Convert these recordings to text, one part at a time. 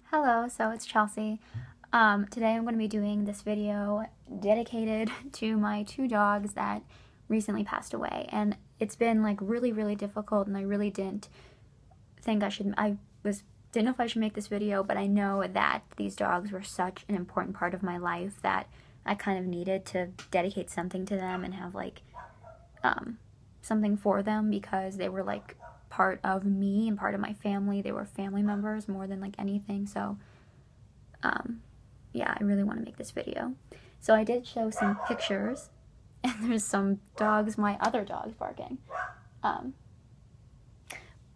Hello, so it's Chelsea. Today I'm going to be doing this video dedicated to my two dogs that recently passed away, and it's been like really difficult, and I really didn't think didn't know if I should make this video, but I know that these dogs were such an important part of my life that I kind of needed to dedicate something to them and have like something for them, because they were like part of me and part of my family. They were family members more than like anything. So yeah, I really want to make this video. So I did show some pictures, and there's some dogs, my other dogs, barking.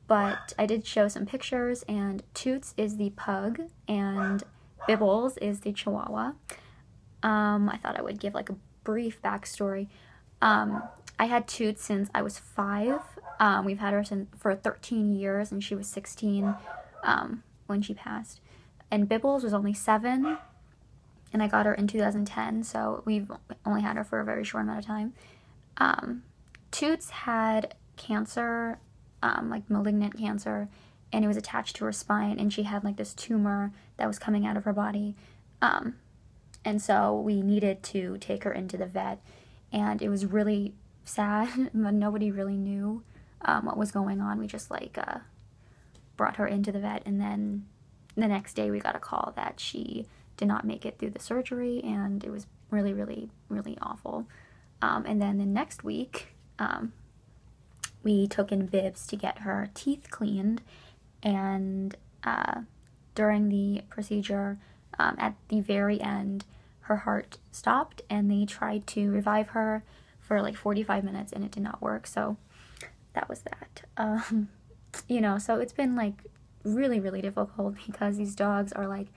But I did show some pictures, and Toots is the pug and Bibbles is the Chihuahua. I thought I would give like a brief backstory. I had Toots since I was 5. We've had her for 13 years, and she was 16 when she passed. And Bibbles was only 7, and I got her in 2010, so we've only had her for a very short amount of time. Toots had cancer, like malignant cancer, and it was attached to her spine, and she had like this tumor that was coming out of her body. And so we needed to take her into the vet, and it was really sad, but nobody really knew what was going on. We just like brought her into the vet, and then the next day we got a call that she did not make it through the surgery, and it was really awful. And then the next week we took in Bibs to get her teeth cleaned, and during the procedure, at the very end, her heart stopped, and they tried to revive her for like 45 minutes, and it did not work. So that was that. You know, so it's been like really difficult, because these dogs are like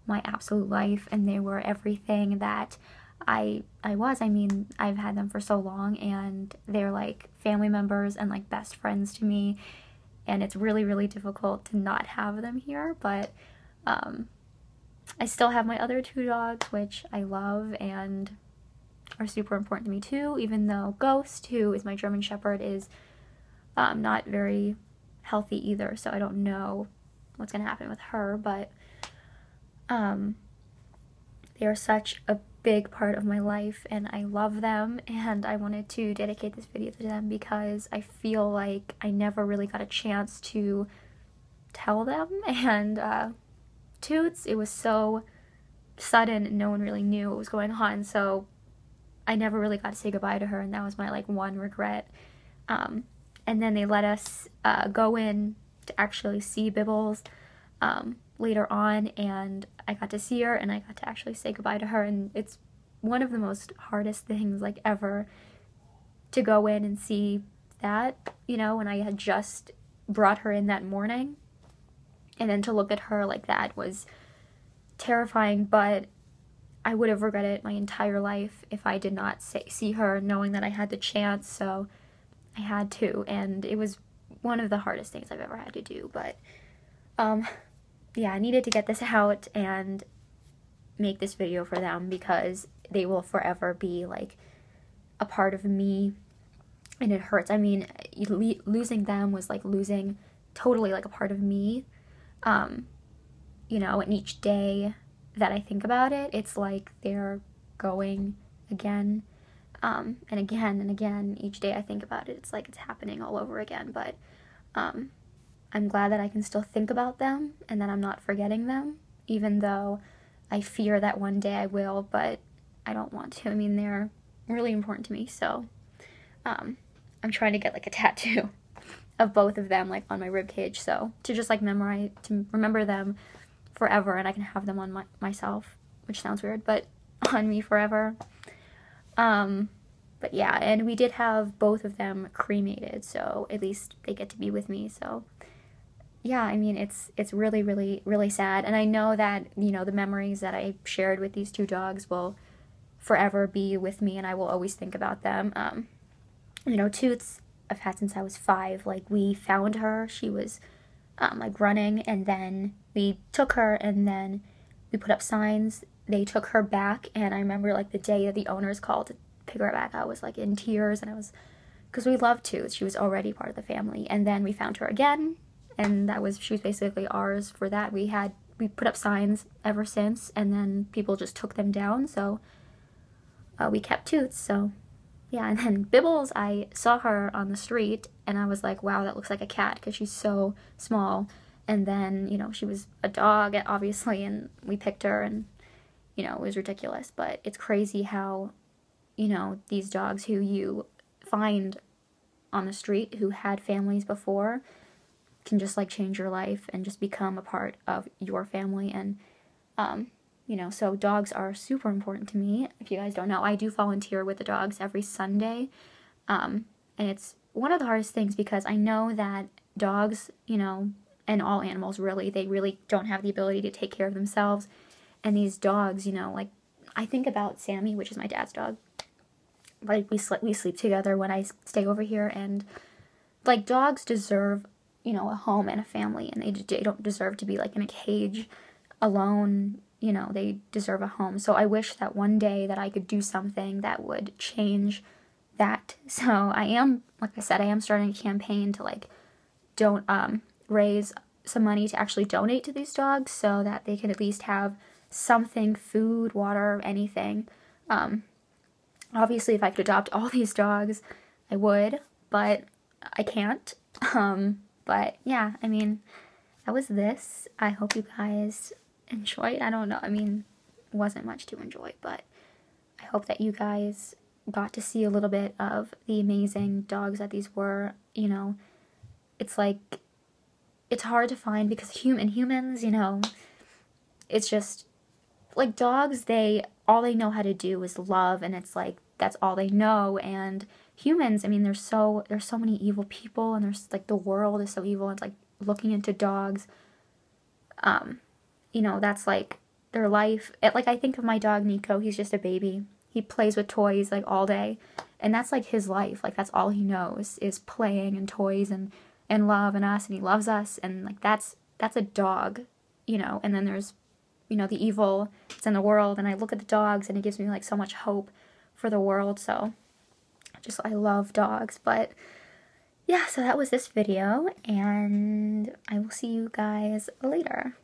my absolute life, and they were everything that I was. I mean, I've had them for so long, and they're like family members and like best friends to me, and it's really difficult to not have them here. But I still have my other 2 dogs, which I love and are super important to me too, even though Ghost, who is my German Shepherd, is not very healthy either, so I don't know what's gonna happen with her. But they are such a big part of my life, and I love them, and I wanted to dedicate this video to them because I feel like I never really got a chance to tell them. And Toots, it was so sudden and no one really knew what was going on, so I never really got to say goodbye to her, and that was my like one regret. And then they let us go in to actually see Bibbles later on, and I got to see her, and I got to actually say goodbye to her, and it's one of the most hardest things like ever to go in and see that, you know, when I had just brought her in that morning, and then to look at her like that was terrifying. But I would have regretted it my entire life if I did not see her, knowing that I had the chance. So I had to, and it was one of the hardest things I've ever had to do. But yeah, I needed to get this out and make this video for them, because they will forever be like a part of me, and it hurts. I mean, losing them was like losing totally like a part of me. You know, and each day that I think about it, it's like they're going again, and again and again. Each day I think about it, it's like it's happening all over again. But I'm glad that I can still think about them, and that I'm not forgetting them, even though I fear that one day I will, but I don't want to. I mean, they're really important to me, so I'm trying to get like a tattoo of both of them like on my rib cage, so to just like remember them forever, and I can have them on myself, which sounds weird, but on me forever. But yeah, and we did have both of them cremated, so at least they get to be with me. So yeah, I mean, it's really sad, and I know that, you know, the memories that I shared with these 2 dogs will forever be with me, and I will always think about them. You know, Toots I've had since I was 5. Like, we found her, she was like running, and then we took her, and then we put up signs. They took her back, and I remember like the day that the owners called to pick her back, I was like in tears, and I was, because we loved Toots, she was already part of the family. And then we found her again, and she was basically ours for that. We had we put up signs ever since, and then people just took them down, so we kept Toots. So yeah, and then Bibbles, I saw her on the street, and I was like, wow, that looks like a cat, because she's so small. And then, you know, she was a dog, obviously, and we picked her, and, you know, it was ridiculous. But it's crazy how, you know, these dogs who you find on the street, who had families before, can just, like, change your life and just become a part of your family. And, you know, so dogs are super important to me. If you guys don't know, I do volunteer with the dogs every Sunday. And it's one of the hardest things, because I know that dogs, you know, and all animals really, they really don't have the ability to take care of themselves. And these dogs, you know, like, I think about Sammy, which is my dad's dog. Like, we sleep together when I stay over here, and, like, dogs deserve, you know, a home and a family, and they don't deserve to be, like, in a cage alone. You know, they deserve a home. So I wish that one day that I could do something that would change that. So I am, like I said, I am starting a campaign to, like, raise some money to actually donate to these dogs, so that they can at least have something, food, water, anything. Obviously, if I could adopt all these dogs, I would, but I can't. But yeah, I mean, that was this. I hope you guys enjoyed. I don't know, I mean, it wasn't much to enjoy, but I hope that you guys got to see a little bit of the amazing dogs that these were. You know, it's like, it's hard to find, because humans, you know, it's just, like, dogs, all they know how to do is love, and it's like, that's all they know. And humans, I mean, there's so many evil people, and there's, like, the world is so evil, and it's like, looking into dogs, you know, that's, like, their life. Like, I think of my dog Nico, he's just a baby. He plays with toys, like, all day, and that's, like, his life. Like, that's all he knows, is playing and toys and love and us, and he loves us, and, like, that's a dog, you know. And then there's, you know, the evil that's in the world, and I look at the dogs, and it gives me, like, so much hope for the world. So I love dogs. But yeah, so that was this video, and I will see you guys later.